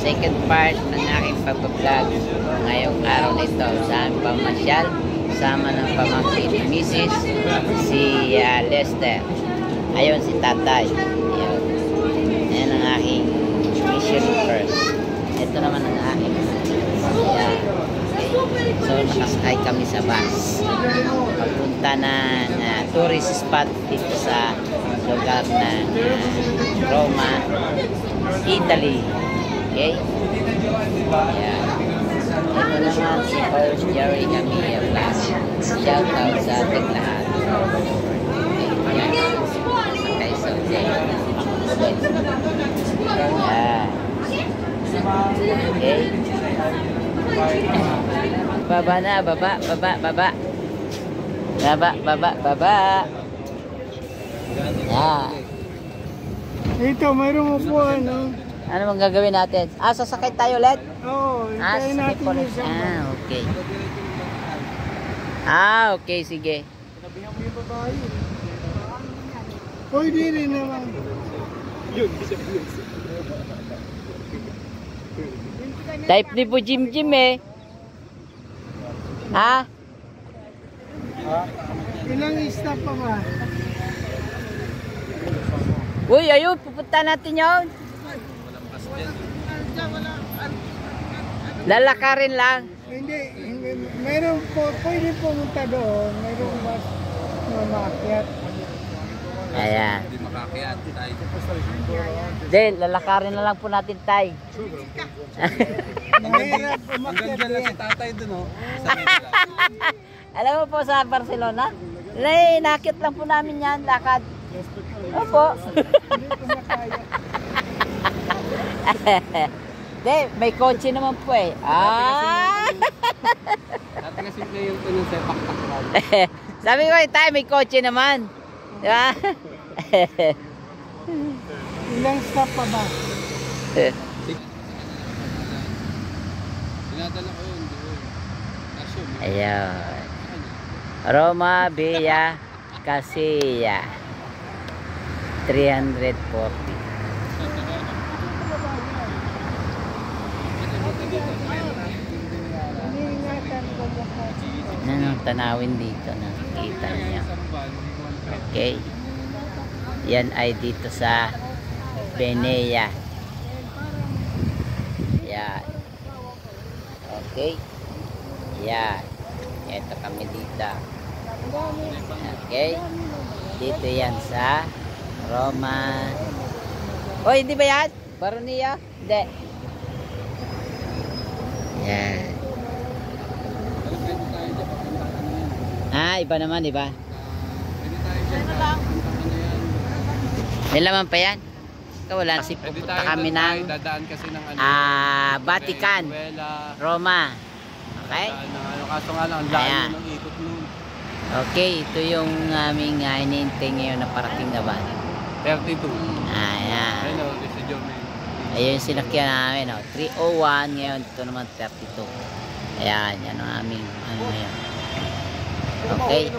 second part ng aking pag-vlog ngayong araw na ito sa aming pamasyal sama ng pamangkin ni Mrs. si Lester. Ayun si Tatay. Ayun. Ayan ang aking mission first. Ito naman ang aking ayan. Okay. So nakasakay kami sa bus papunta ng tourist spot dito sa lugar ng Roma, Italy. Okay? Ayan. Ito naman si Host Jerry Camilla Plus. Shout out sa ating lahat. Okay. Ayan. Okay, so ayan. Okay. Baba na, baba. Baba. Ito, mayroon mo po ano. Ano bang gagawin natin? Sasakay tayo ulit? Oo, hintayin natin ulit. yung Okay. Okay, sige. Sinabihan mo yung babae. Pwede rin naman. Yun, Type ni po Jim eh. Ha? Ilang stop pa ba? Uy, ayun, pupunta natin yun. Lalakarin lang. Hindi, mayroon po, pwede pumunta doon. Mayroon mas mamakyat. Ayan. Hindi makakyat tayo. Then, lalakarin na lang po natin tayo. Mahirap Hanggang umakyat dyan lang din. si tatay dun, oh. Sa Manila. Alam mo po sa Barcelona? Nakit lang po namin yan, lakad. Opo. Hindi ko makaya. De, may kotse naman po eh. Dati kasi simple yung tunong sepak takraw. Sabi ko, tayo may kotse naman. Di ba? Ilang stop pa ba? Dinadala ko yun doon. Asyo, Ayun. Roma Via Casilla 340. Iniingatan ko mukha. Yan ang tanawin dito, nakikita niyo. Okay. Yan ay dito sa Benea. Yan. Okay. Yan. Ito kami dito. Okay. Dito yan sa Roma. Oh, hindi ba yan? Baronia? Hindi. Yan. Iba naman, di ba? May laman pa yan? Ikaw wala. Kasi pupunta kami ng dadaan kasi ng Vatican, Roma. Okay? Kaso nga lang, ang layo ng ikot nun. Okay, ito yung aming hinihintay ngayon na parating na ba? 32. Ayan. Hello, this is Jeremy. Ayun yung sinakyan namin. 301, ngayon ito naman 32. Ayan, yan ang aming ano ngayon. Okay.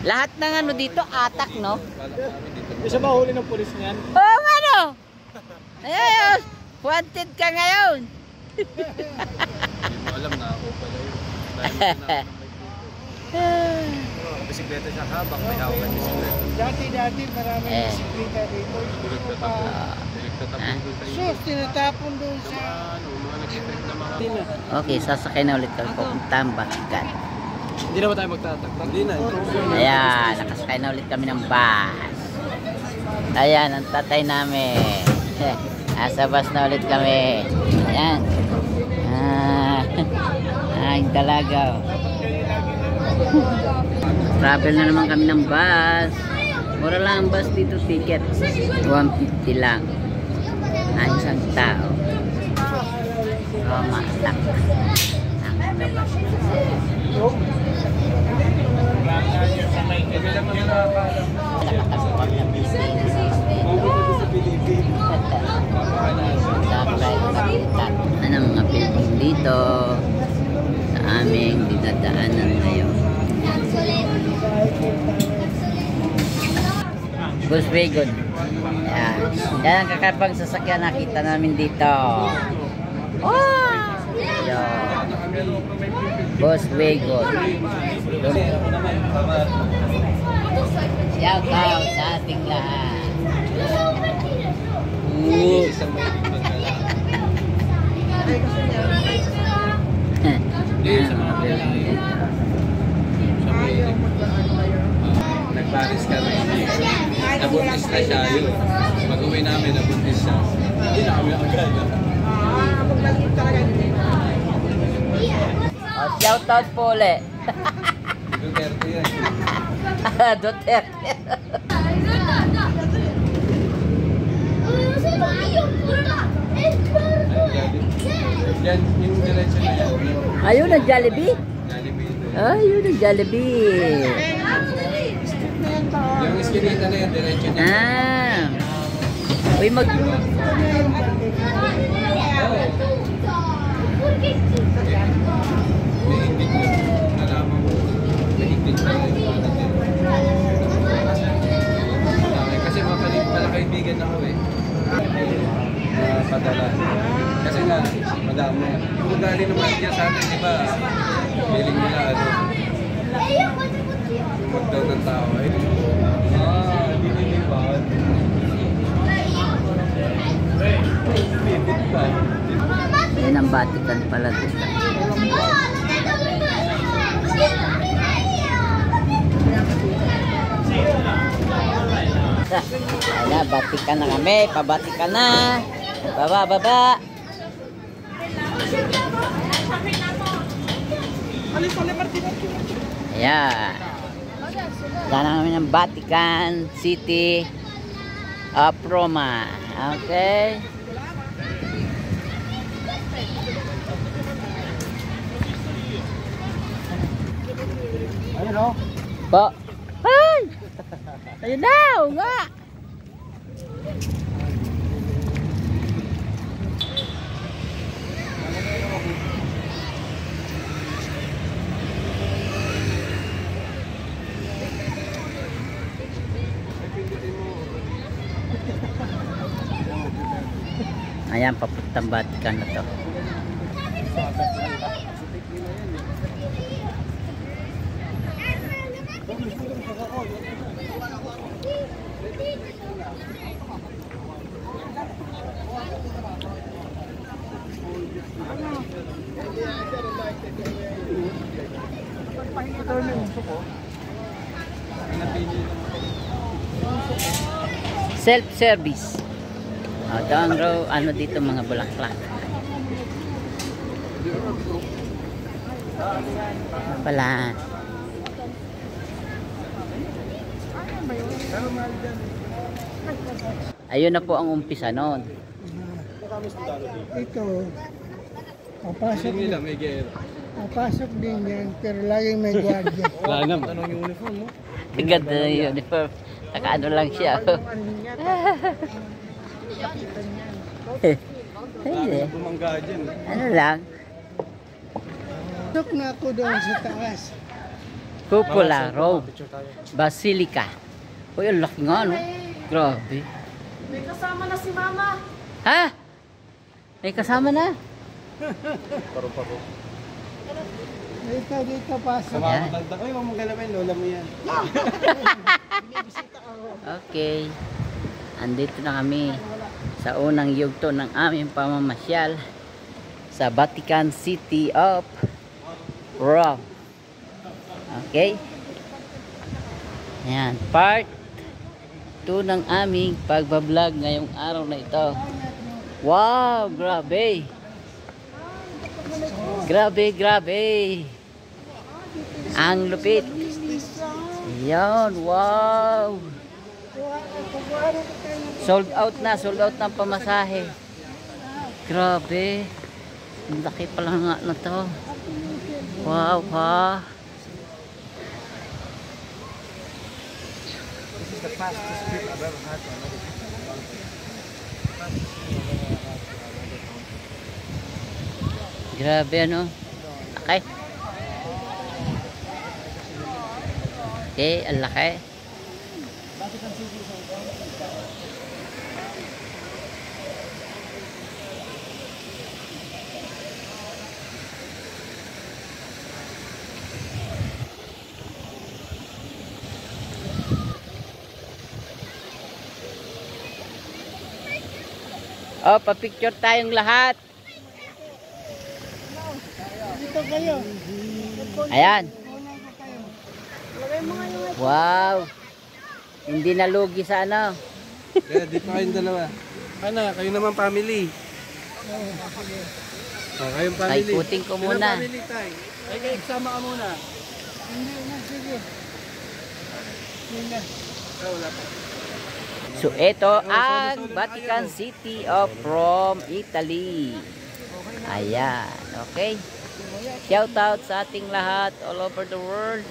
Lahat ng ano dito, atak, no? Hindi siya mahuli ng pulis niyan? Oo, ano? Ayun, wanted ka ngayon. Hindi mo alam na ako pala yun. Bisikleta siya habang may hawak ng bisikleta. Dati maraming bisikleta dito. Sus, tinatapon doon sa... Mga nag-effect na mga... Okay, sasakay na ulit kami papuntang Vatican. Hindi na ba tayo magtataktak? Hindi na. Ayan, nakasakay na ulit kami ng bus. Ayan, ang tatay namin. Nasa bus na ulit kami. Ayan. Ang dalaga. Travel na naman kami ng bus. Mura lang ang bus dito, ticket 150 lang ang isang tao. Roma Atak ang labas. Nakatagpag na building. Ano mga building dito sa aming dinadaanan ngayon. Volkswagen. Yan. Yan ang kakapang sasakyan nakita namin dito. Boss Wagon. Shout out sa ating lahat. Nag-Paris kami. Nabuntis na siya yun. Pag-uwi namin, nabuntis siya. Hindi na kami agad. Shout out po ulit. Duterte yan. Duterte. Yan, yung diretso na yan. Ayun ang Jollibee. Jollibee ito. Ayun ang Jollibee. Yung iskinita na yan, diretso niya. Uy, mag... May higpit yun. Nalaman mo. May higpit pa rin. Kasi malakaibigan ako eh. Padala. Kasi nga, madami. Yung ugali naman dyan sa atin, di ba? Feeling nila ano. Magdaw ng tao eh. Dinilipan. Bibit pa. Yan ang Vatican pala dito. Ayan, Vatican na kami. Pabatikan na. Baba, baba. Ayan. Sana kami ng Vatican City of Roma. Okay. Ayun o. Po. Ay! Ayun na, nga. Ayan, papuntang Vatican na to. Self-service. Ito ang ano dito mga bulaklak. Pala. Ayun na po ang umpisa noon. Ito, papasok Nila may gera. Papasok din yan, pero laging may gwardiya. Wala naman. Anong uniform mo? Ganda na yung uniform. Nakaano lang siya. Hindi. Bumangga dyan. Ano lang? Pasok na ako doon sa taas. Cupola, Rome, Basilica. Uy, ang laki nga, no? Grabe. May kasama na si Mama. Ha? May kasama na? Paro-paro. Dito pasok. Sama ko tagtag. Ay, huwag mong galawin. Lola mo yan. Okay. Andito na kami sa unang yugto ng aming pamamasyal sa Vatican City of Rome. Okay? Ayan, part 2 ng aming pagbablog ngayong araw na ito. Wow, grabe. Grabe, grabe. Ang lupit. Ayan, wow. Sold out na ang pamasahe. Grabe. Ang laki pala nga na to. Wow, ha. This is the fastest trip I've ever had. Grabe, ano? Laki. Okay, ang laki. Oh, pa-picture tayong lahat. Dito kayo. Ayan. Una ko kayo. Wow. Hindi nalugi sa ano. Kaya dito kayong dalawa. Ano, kayo naman family. Kayong Ay, family. puting ko muna. Family tayo. Ay, kayo sama ka muna. Hindi na, sige. Hindi na. Wala pa. So, ito ang Vatican City from Italy. Ayan. Okay. Shout out sa ating lahat all over the world.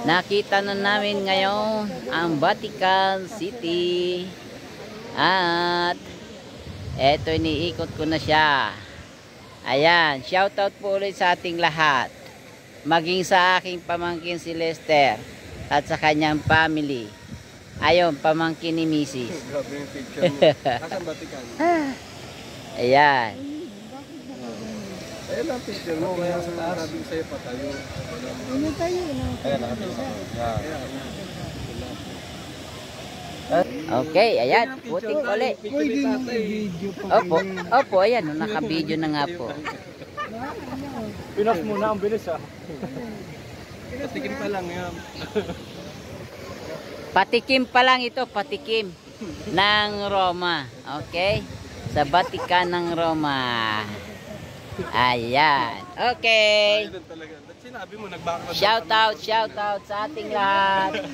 Nakita na namin ngayon ang Vatican City. At eto, iniikot ko na siya. Ayan. Shout out po ulit sa ating lahat. Maging sa aking pamangkin si Lester at sa kanyang family. Ayun, pamangkin ni Mrs. Grabe yung picture mo. Asan Vatican? Ayan. Ayun ang picture mo. Kaya sabi sa'yo pa tayo. Ano tayo? Ayan, nakapicture. Okay, ayan. Putik uli. Pwede na video pa. Opo, opo, ayan. Naka-video na nga po. Pinas muna, ang bilis ah. Patikim pa lang yan. Patikim pa lang ito, patikim ng Roma. Okay? Sa Vatican ng Roma. Ayan. Okay. Ayun talaga. Ba't sinabi mo, nag-background? Shout out sa ating lahat.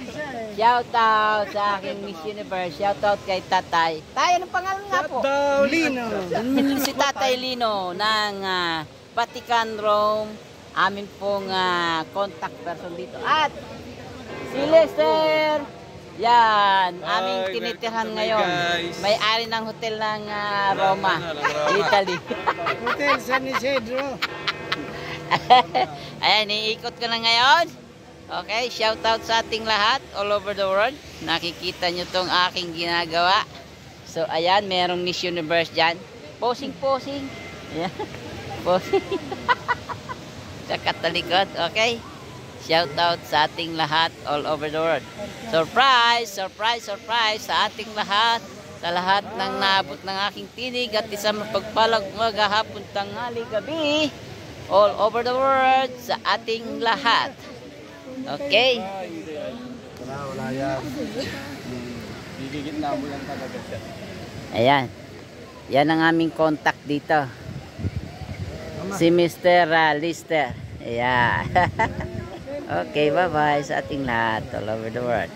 Shout out sa aking Miss Universe. Shout out kay Tatay. Tay, anong pangalan nga po? Lino. Si Tatay Lino ng Vatican Rome. Amin pong contact person dito. At si Lester. Yan, aming Hi, tinitirhan welcome to ngayon. guys. May-ari ng hotel ng Roma, Italy. Hotel San Isidro. Ayan, iikot ko na ngayon. Okay, shout out sa ating lahat all over the world. Nakikita nyo tong aking ginagawa. So, ayan, merong Miss Universe dyan. Posing. Ayan, posing. Sa katalikod, okay? Shout out sa ating lahat all over the world. Surprise sa ating lahat. Sa lahat ng naabot ng aking tinig at isang mapagpalang umaga, hapon, tanghali, gabi. All over the world sa ating lahat. Okay? Wala yan. Gigigit na mo lang talaga siya. Ayan. Yan ang aming contact dito. Si Mr. Lister. Ayan. Okay, bye-bye sa ating lahat all over the world.